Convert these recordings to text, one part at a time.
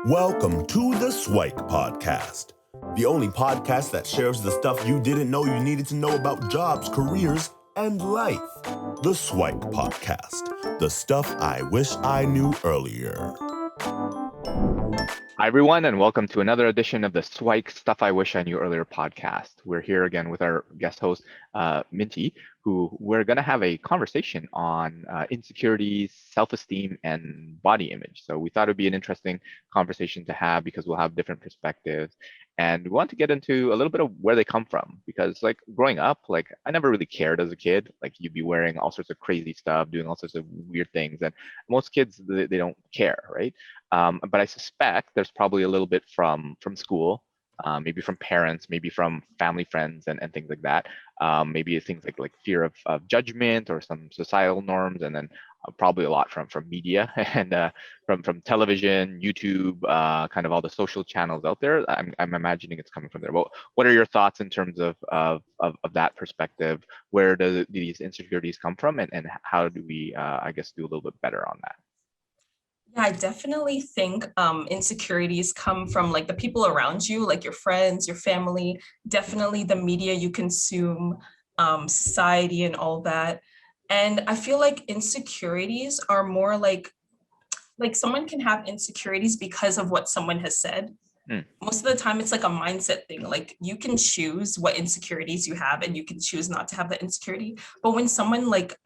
Welcome to the SIWIKE podcast, the only podcast that shares the stuff you didn't know you needed to know about jobs, careers, and life. The SIWIKE podcast, the stuff I wish I knew earlier. Hi, everyone, and welcome to another edition of the SIWIKE Stuff I Wish I Knew Earlier podcast. We're here again with our guest host, Minty, who we're going to have a conversation on insecurities, self-esteem, and body image. So we thought it would be an interesting conversation to have because we'll have different perspectives. And we want to get into a little bit of where they come from because like growing up, like I never really cared as a kid. Like you'd be wearing all sorts of crazy stuff, doing all sorts of weird things. And most kids, they don't care, right? But I suspect there's probably a little bit from school, maybe from parents, maybe from family friends and things like that. Maybe things like fear of judgment or some societal norms, and then probably a lot from media and from television, YouTube, kind of all the social channels out there. I'm imagining it's coming from there. Well, what are your thoughts in terms of that perspective? Where do these insecurities come from, and how do we, I guess, do a little bit better on that? Yeah, I definitely think insecurities come from like the people around you, like your friends, your family, definitely the media you consume, society and all that. And I feel like insecurities are more like someone can have insecurities because of what someone has said. Most of the time it's like a mindset thing. Like you can choose what insecurities you have and you can choose not to have the insecurity. But when someone like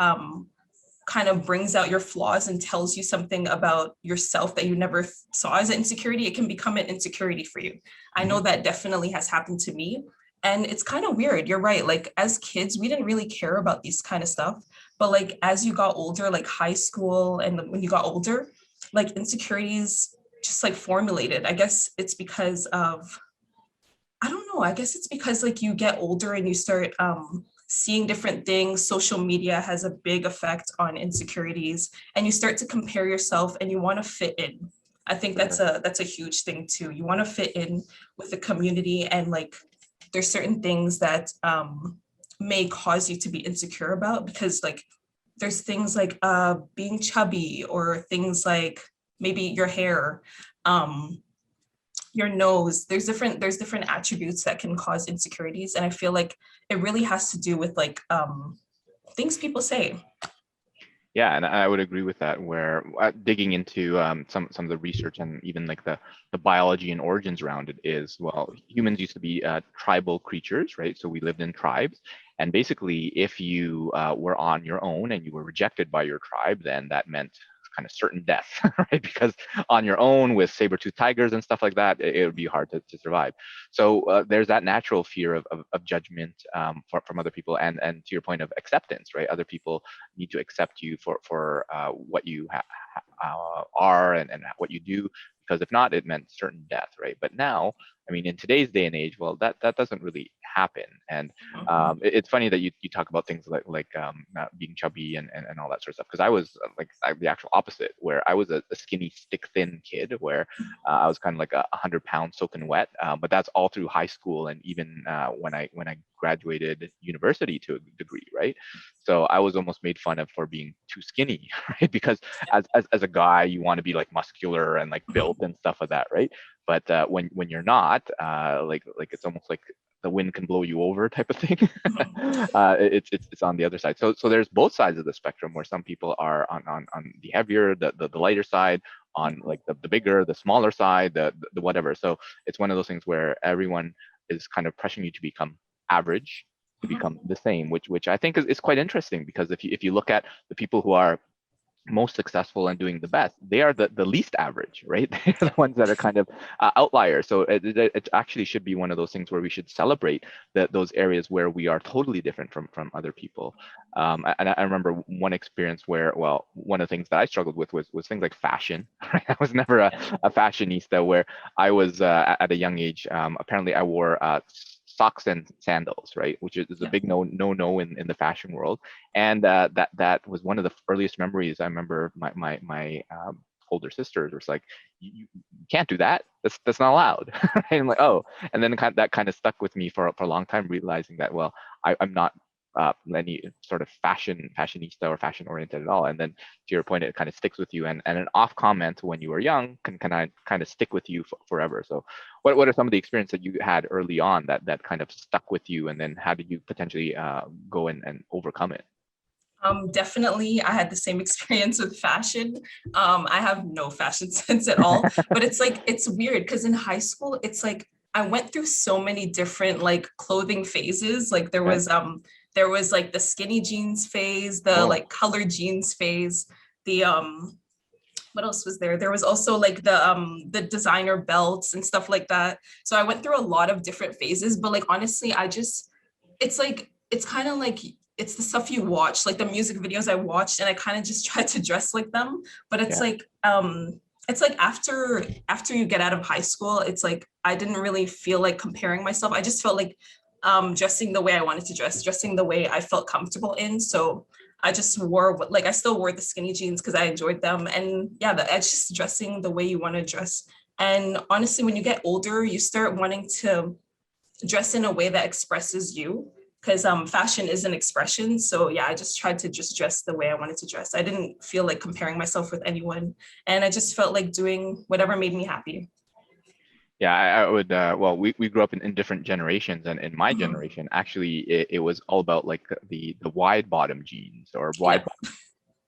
kind of brings out your flaws and tells you something about yourself that you never saw as an insecurity, it can become an insecurity for you. I know that definitely has happened to me. And it's kind of weird. You're right. Like as kids, we didn't really care about these kind of stuff. But like as you got older, like high school and when you got older, like insecurities just like formulated. I guess it's because of, I don't know. I guess it's because like you get older and you start seeing different things. Social media has a big effect on insecurities, and you start to compare yourself, and you want to fit in. I think that's a huge thing too. You want to fit in with the community, and like there's certain things that may cause you to be insecure about because like there's things like being chubby or things like maybe your hair. Your nose, there's different attributes that can cause insecurities, and I feel like it really has to do with like things people say. Yeah, and I would agree with that. Where digging into some of the research and even like the biology and origins around it is, well, humans used to be tribal creatures, right? So we lived in tribes, and basically, if you were on your own and you were rejected by your tribe, then that meant kind of certain death, right? Because on your own with saber-toothed tigers and stuff like that, it would be hard to survive. So there's that natural fear of judgment from other people, and to your point of acceptance, right? Other people need to accept you for what you are and what you do, because if not, it meant certain death, right? But now, I mean, in today's day and age, well, that doesn't really happen. And it's funny that you talk about things like being chubby and all that sort of stuff, because I was the actual opposite, where I was a skinny, stick thin kid, where I was kind of like 100 pounds soaking wet. But that's all through high school and even when I graduated university to a degree, right? So I was almost made fun of for being too skinny, right? Because as a guy, you want to be like muscular and like built and stuff like that, right? But when you're not, like it's almost like the wind can blow you over type of thing. It's on the other side. So there's both sides of the spectrum, where some people are on the heavier, the lighter side, on like the bigger, the smaller side, the whatever. So it's one of those things where everyone is kind of pressuring you to become average, to become the same, which I think is quite interesting, because if you look at the people who are most successful and doing the best, they are the least average, right? They're the ones that are kind of outliers. So it actually should be one of those things where we should celebrate those areas where we are totally different from other people. And I remember one experience where, well, one of the things that I struggled with was things like fashion. Right? I was never a fashionista, where I was at a young age. Apparently, I wore socks and sandals, right? Which is a big no in the fashion world. And that was one of the earliest memories. I remember my older sisters was like, you can't do that. That's not allowed. And I'm like, oh. And then that kind of stuck with me for a long time, realizing that, well, I'm not any sort of fashionista or fashion oriented at all. And then to your point, it kind of sticks with you. And an off comment when you were young can kind of stick with you forever. So what are some of the experiences that you had early on that kind of stuck with you? And then how did you potentially go and overcome it? Definitely, I had the same experience with fashion. I have no fashion sense at all, but it's weird because in high school, it's like I went through so many different like clothing phases. Like there was like the skinny jeans phase, the like colored jeans phase, the what else was there? There was also like the designer belts and stuff like that. So I went through a lot of different phases, but like honestly, it's kind of like it's the stuff you watch, like the music videos I watched, and I kind of just tried to dress like them. But it's like after you get out of high school, it's like I didn't really feel like comparing myself. I just felt like dressing the way I wanted to dress, dressing the way I felt comfortable in. So I just I still wore the skinny jeans because I enjoyed them. And yeah, it's just dressing the way you want to dress. And honestly, when you get older, you start wanting to dress in a way that expresses you, because fashion is an expression. So yeah, I just tried to just dress the way I wanted to dress. I didn't feel like comparing myself with anyone, and I just felt like doing whatever made me happy. Yeah, I would. Well, we grew up in different generations, and in my generation, actually, it was all about like the wide bottom jeans or wide bottom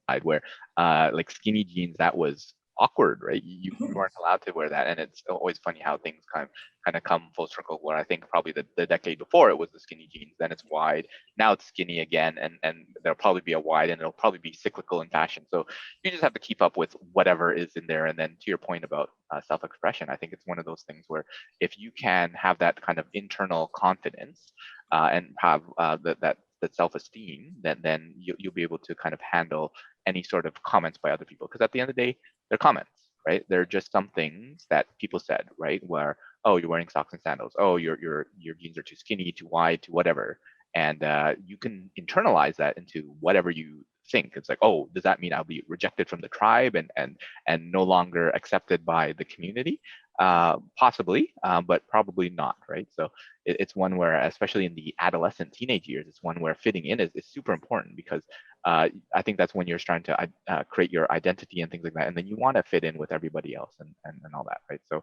side, where like skinny jeans, that was awkward, right? You weren't allowed to wear that, and it's always funny how things kind of come full circle. Where I think probably the decade before it was the skinny jeans, then it's wide, now it's skinny again, and there'll probably be a wide, and it'll probably be cyclical in fashion. So you just have to keep up with whatever is in there. And then to your point about self-expression, I think it's one of those things where if you can have that kind of internal confidence and have that self-esteem, then you'll be able to kind of handle any sort of comments by other people. Because at the end of the day, they're comments, right? They're just some things that people said, right? Where, oh, you're wearing socks and sandals. Oh, your jeans are too skinny, too wide, too whatever. And you can internalize that into whatever you think. It's like, oh, does that mean I'll be rejected from the tribe and no longer accepted by the community? Possibly, but probably not, right? So it's one where, especially in the adolescent teenage years, it's one where fitting in is super important, because I think that's when you're trying to create your identity and things like that, and then you want to fit in with everybody else and all that, right? So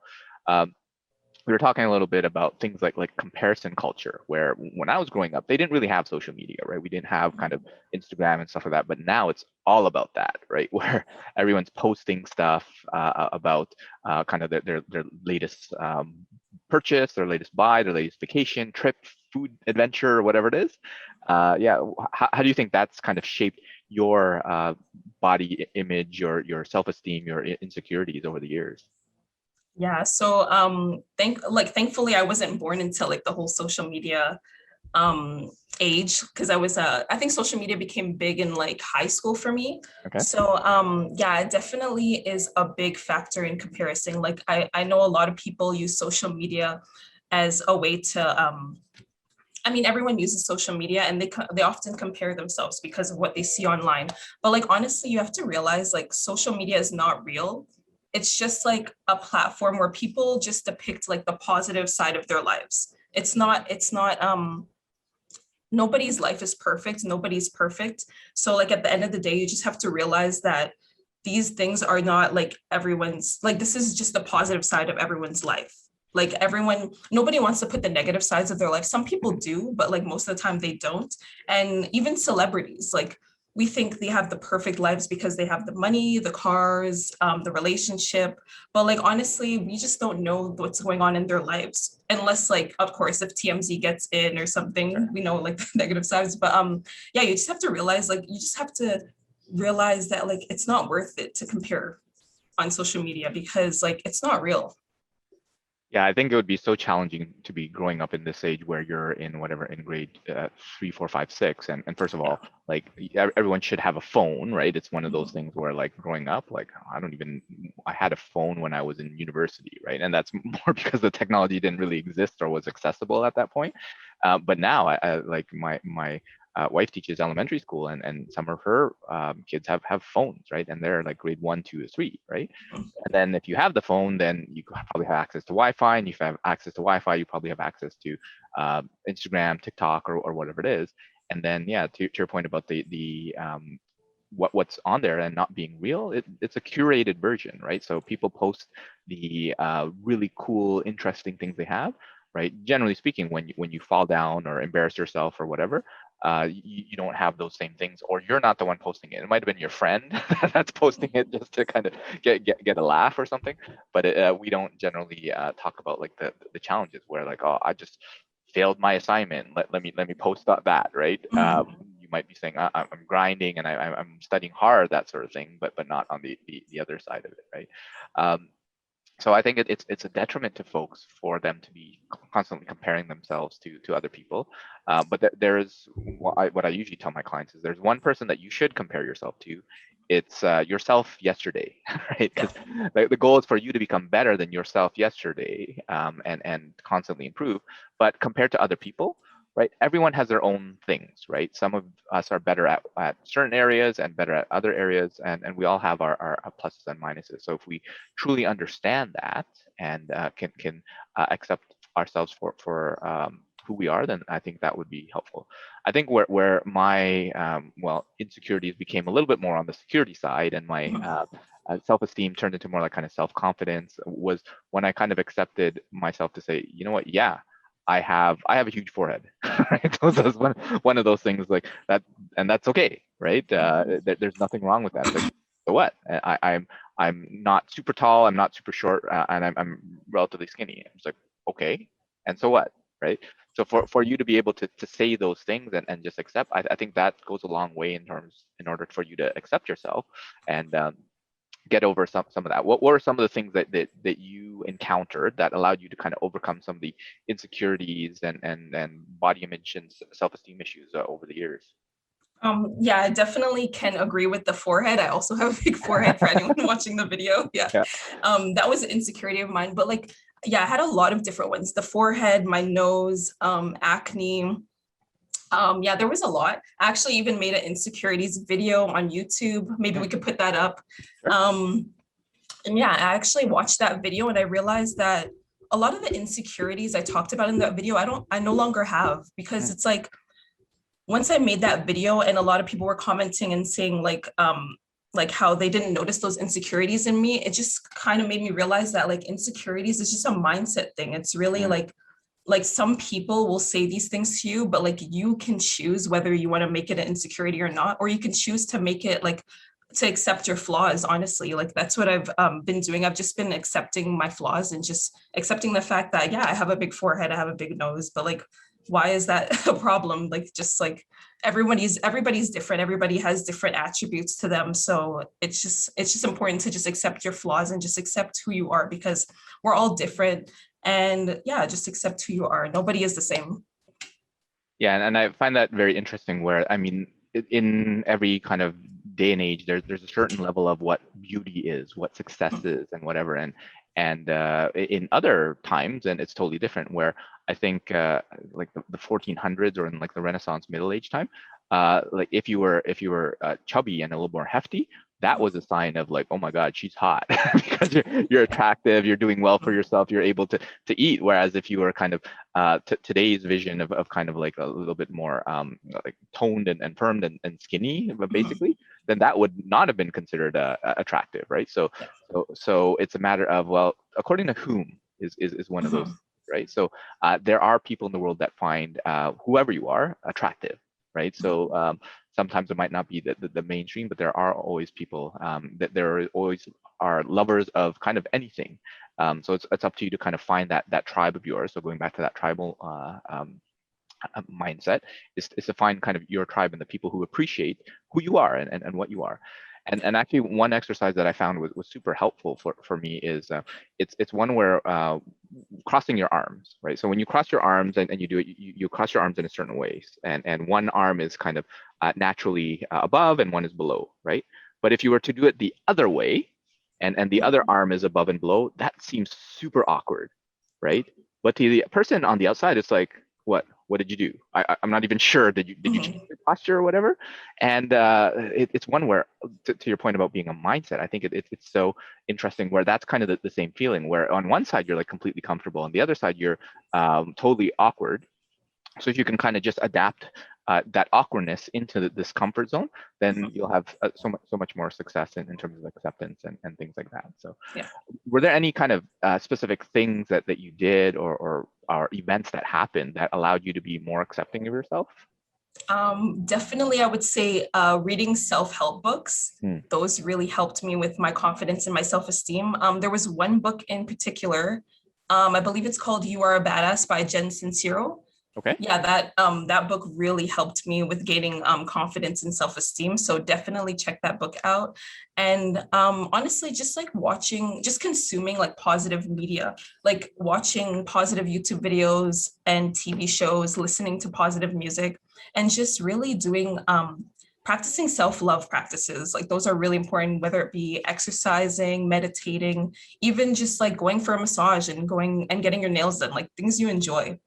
we were talking a little bit about things like comparison culture, where when I was growing up, they didn't really have social media, right? We didn't have kind of Instagram and stuff like that, but now it's all about that, right? Where everyone's posting stuff about kind of their latest purchase, their latest buy, their latest vacation, trip, food, adventure, whatever it is. Yeah, how do you think that's kind of shaped your body image, your self-esteem, your insecurities over the years? Yeah, so thankfully I wasn't born into like the whole social media age, because I think social media became big in like high school for me. Okay. So yeah, it definitely is a big factor in comparison. Like I know a lot of people use social media as a way to I mean, everyone uses social media, and they often compare themselves because of what they see online. But like honestly, you have to realize like social media is not real. It's just like a platform where people just depict like the positive side of their lives. It's not nobody's life is perfect. Nobody's perfect. So like at the end of the day, you just have to realize that these things are not like everyone's, like this is just the positive side of everyone's life. Like nobody wants to put the negative sides of their life. Some people do, but like most of the time they don't. And even celebrities, like we think they have the perfect lives because they have the money, the cars, the relationship. But like honestly, we just don't know what's going on in their lives, unless like, of course, if TMZ gets in or something, we know like the negative sides. But yeah, you just have to realize that like it's not worth it to compare on social media, because like it's not real. Yeah, I think it would be so challenging to be growing up in this age where you're in whatever, in grade 3, 4, 5, 6, and first of all, like everyone should have a phone, right? It's one of those things where like growing up, like I had a phone when I was in university, right? And that's more because the technology didn't really exist or was accessible at that point. But now I like my wife teaches elementary school, and some of her kids have phones, right? And they're like grade 1, 2, or 3, right? And then if you have the phone, then you probably have access to Wi-Fi, and if you have access to Wi-Fi, you probably have access to Instagram, TikTok, or whatever it is. And then, yeah, to your point about the what's on there and not being real, it's a curated version, right? So people post the really cool, interesting things they have, right? Generally speaking, when you fall down or embarrass yourself or whatever, you don't have those same things, or you're not the one posting it. It might have been your friend that's posting it just to kind of get a laugh or something. But we don't generally talk about like the challenges where like, oh, I just failed my assignment. Let me post that, right? You might be saying I'm grinding and I'm studying hard, that sort of thing, but not on the other side of it, right? So I think it's a detriment to folks for them to be constantly comparing themselves to other people. But there's what I usually tell my clients is there's one person that you should compare yourself to. It's yourself yesterday, right? Because the goal is for you to become better than yourself yesterday, and constantly improve. But compared to other people, right? Everyone has their own things, right? Some of us are better at certain areas and better at other areas, and we all have our pluses and minuses. So if we truly understand that and can accept ourselves for who we are, then I think that would be helpful. I think where my insecurities became a little bit more on the security side, and my self-esteem turned into more like kind of self-confidence, was when I kind of accepted myself to say, you know what, yeah, I have a huge forehead, right? That's one of those things like that, and that's okay, right? There's nothing wrong with that. It's like, so what? I'm not super tall, I'm not super short, and I'm relatively skinny. I'm just like, okay, and so what, right? So for you to be able to say those things and just accept, I think that goes a long way in order for you to accept yourself and get over some of that. What were some of the things that you encountered that allowed you to kind of overcome some of the insecurities and body image and self-esteem issues over the years? Yeah, I definitely can agree with the forehead. I also have a big forehead for anyone watching the video. Yeah. That was an insecurity of mine, but like, yeah, I had a lot of different ones. The forehead, my nose, acne. Yeah, there was a lot. I actually even made an insecurities video on YouTube. Maybe we could put that up. And yeah, I actually watched that video and I realized that a lot of the insecurities I talked about in that video, I no longer have, because it's like, once I made that video and a lot of people were commenting and saying like how they didn't notice those insecurities in me, it just kind of made me realize that like insecurities is just a mindset thing. It's really like some people will say these things to you, but like you can choose whether you want to make it an insecurity or not, or you can choose to make it like to accept your flaws. Honestly, like that's what I've been doing. I've just been accepting my flaws and just accepting the fact that, yeah, I have a big forehead, I have a big nose, but like, why is that a problem? Like, just like everybody's different. Everybody has different attributes to them. So it's just important to just accept your flaws and just accept who you are, because we're all different. And yeah, just accept who you are. Nobody is the same. Yeah, and I find that very interesting where, I mean, in every kind of day and age, there's a certain level of what beauty is, what success is, and whatever. And in other times, and it's totally different, where I think like the 1400s or in like the Renaissance Middle Age time, like if you were chubby and a little more hefty, that was a sign of like, oh my God, she's hot because you're attractive, you're doing well for yourself, you're able to eat. Whereas if you were kind of today's vision of kind of like a little bit more like toned and firm and skinny, but basically, then that would not have been considered attractive, right? So it's a matter of, well, according to whom is one of those, right? So there are people in the world that find whoever you are attractive, right? So sometimes it might not be the mainstream, but there are always people that there always are lovers of kind of anything. So it's up to you to kind of find that tribe of yours. So going back to that tribal mindset is to find kind of your tribe and the people who appreciate who you are and what you are. And actually one exercise that I found was super helpful for me is it's one where crossing your arms, right? So when you cross your arms and you do it, you cross your arms in a certain way, and one arm is kind of naturally above and one is below, right? But if you were to do it the other way, and the other arm is above and below, that seems super awkward, right? But to the person on the outside, it's like, what did you do? I'm not even sure. Did you change your posture or whatever? And it's one where, to your point about being a mindset, I think it's so interesting where that's kind of the same feeling, where on one side you're like completely comfortable, on the other side you're totally awkward. So if you can kind of just adapt that awkwardness into this comfort zone, then you'll have so much more success in terms of acceptance and things like that. So Yeah. were there any kind of specific things that you did or events that happened that allowed you to be more accepting of yourself? Definitely, I would say reading self-help books. Those really helped me with my confidence and my self-esteem. There was one book in particular, I believe it's called You Are a Badass by Jen Sincero. Okay. Yeah, that book really helped me with gaining confidence and self-esteem. So definitely check that book out. And honestly, just like consuming like positive media, like watching positive YouTube videos and TV shows, listening to positive music, and just really doing practicing self-love practices. Like those are really important, whether it be exercising, meditating, even just like going for a massage and going and getting your nails done, like things you enjoy.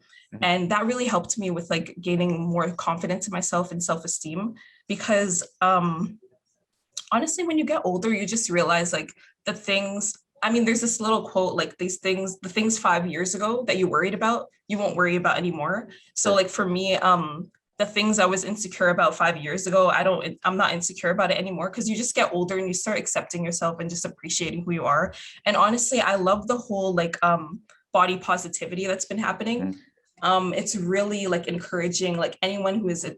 And that really helped me with like gaining more confidence in myself and self-esteem, because honestly, when you get older, you just realize like the things, I mean, there's this little quote, like the things 5 years ago that you worried about, you won't worry about anymore. So like for me, the things I was insecure about 5 years ago, I'm not insecure about it anymore, because you just get older and you start accepting yourself and just appreciating who you are. And honestly, I love the whole like body positivity that's been happening. It's really like encouraging like anyone who is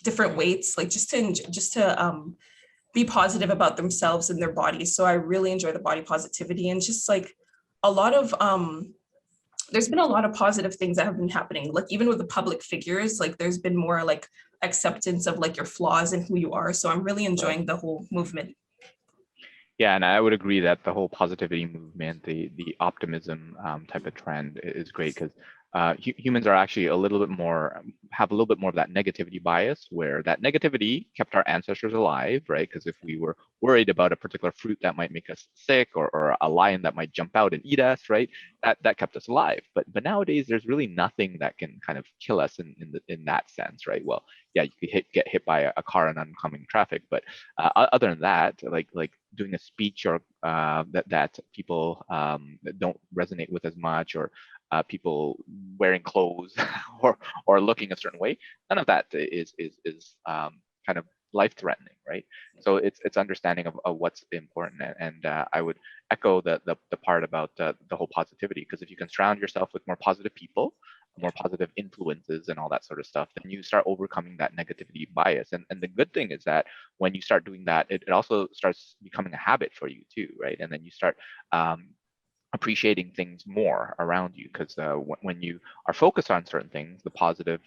different weights, like just to be positive about themselves and their bodies. So I really enjoy the body positivity, and just like a lot of there's been a lot of positive things that have been happening, like even with the public figures, like there's been more like acceptance of like your flaws and who you are. So I'm really enjoying the whole movement. Yeah, and I would agree that the whole positivity movement, the optimism type of trend is great, because humans are actually have a little bit more of that negativity bias, where that negativity kept our ancestors alive, right? Because if we were worried about a particular fruit that might make us sick, or a lion that might jump out and eat us, right? That kept us alive. But nowadays, there's really nothing that can kind of kill us in that sense, right? Well, yeah, you could get hit by a car in oncoming traffic, but other than that, like doing a speech or that people that don't resonate with as much, or people wearing clothes or looking a certain way, none of that is kind of life-threatening, right? So it's understanding of what's important, and I would echo the part about the whole positivity, because if you can surround yourself with more positive people, more positive influences and all that sort of stuff, then you start overcoming that negativity bias. And the good thing is that when you start doing that, it also starts becoming a habit for you too, right? And then you start appreciating things more around you, because when you are focused on certain things, the positive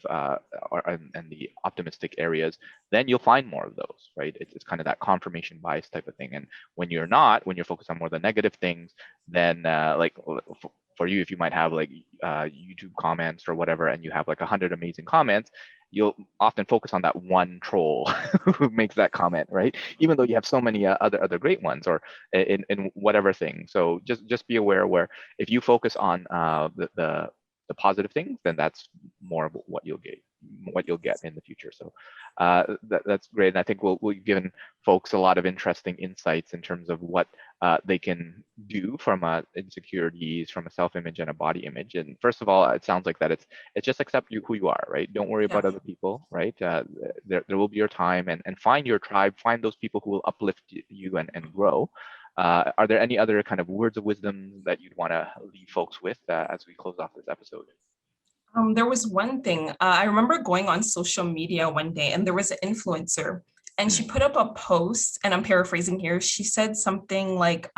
and the optimistic areas, then you'll find more of those, right? It's kind of that confirmation bias type of thing. And when you're focused on more of the negative things, then like for you, if you might have like YouTube comments or whatever, and you have like 100 amazing comments, you'll often focus on that one troll who makes that comment, right? Even though you have so many other great ones, or in whatever thing. So just be aware, where if you focus on the positive things, then that's more of what you'll get in the future. So that's great. And I think we've given folks a lot of interesting insights in terms of what they can do from insecurities, from a self-image and a body image. And first of all, it sounds like that it's just accept who you are, right? Don't worry about other people, right? There will be your time, and find your tribe, find those people who will uplift you and grow. Are there any other kind of words of wisdom that you'd want to leave folks with as we close off this episode? There was one thing, I remember going on social media one day, and there was an influencer, and she put up a post, and I'm paraphrasing here. She said something like,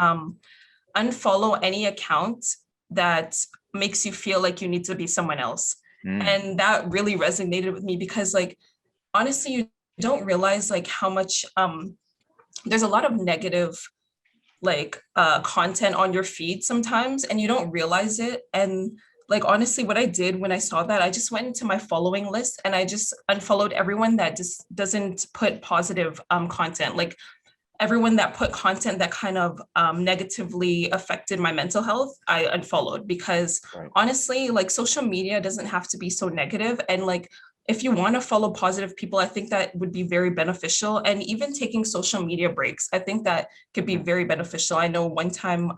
unfollow any account that makes you feel like you need to be someone else. And that really resonated with me, because like, honestly, you don't realize like how much, there's a lot of negative like content on your feed sometimes, and you don't realize it. And like, honestly, what I did when I saw that, I just went into my following list and I just unfollowed everyone that just doesn't put positive content. Like everyone that put content that kind of negatively affected my mental health, I unfollowed, because honestly, like social media doesn't have to be so negative. And like, if you want to follow positive people, I think that would be very beneficial. And even taking social media breaks, I think that could be very beneficial. I know one time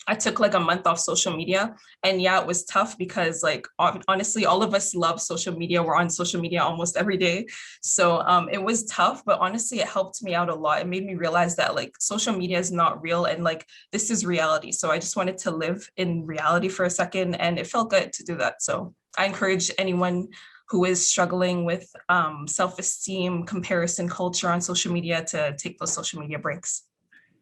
I took like a month off social media, and yeah, it was tough because like honestly, all of us love social media. We're on social media almost every day. So it was tough, but honestly, it helped me out a lot. It made me realize that like social media is not real and like this is reality. So I just wanted to live in reality for a second, and it felt good to do that. So I encourage anyone who is struggling with self-esteem, comparison culture on social media to take those social media breaks.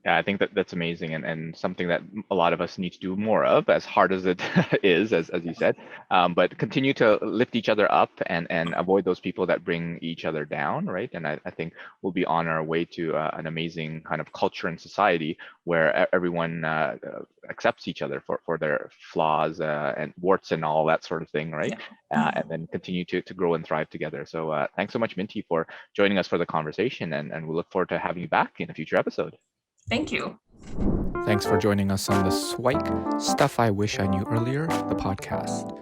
Yeah, I think that that's amazing, and something that a lot of us need to do more of, as hard as it is, as you said. But continue to lift each other up and avoid those people that bring each other down, right? And I think we'll be on our way to an amazing kind of culture and society where everyone accepts each other for their flaws and warts and all that sort of thing, right? Yeah. And then continue to grow and thrive together. So thanks so much, Minty, for joining us for the conversation, and we'll look forward to having you back in a future episode. Thank you. Thanks for joining us on the SIWIKE Stuff I Wish I Knew Earlier, the podcast.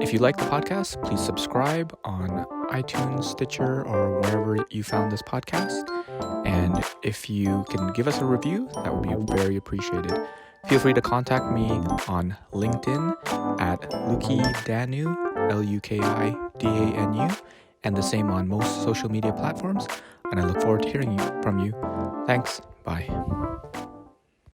If you like the podcast, please subscribe on iTunes, Stitcher, or wherever you found this podcast. And if you can give us a review, that would be very appreciated. Feel free to contact me on LinkedIn at Luki Danu, LUKIDANU, and the same on most social media platforms. And I look forward to hearing from you. Thanks. Bye.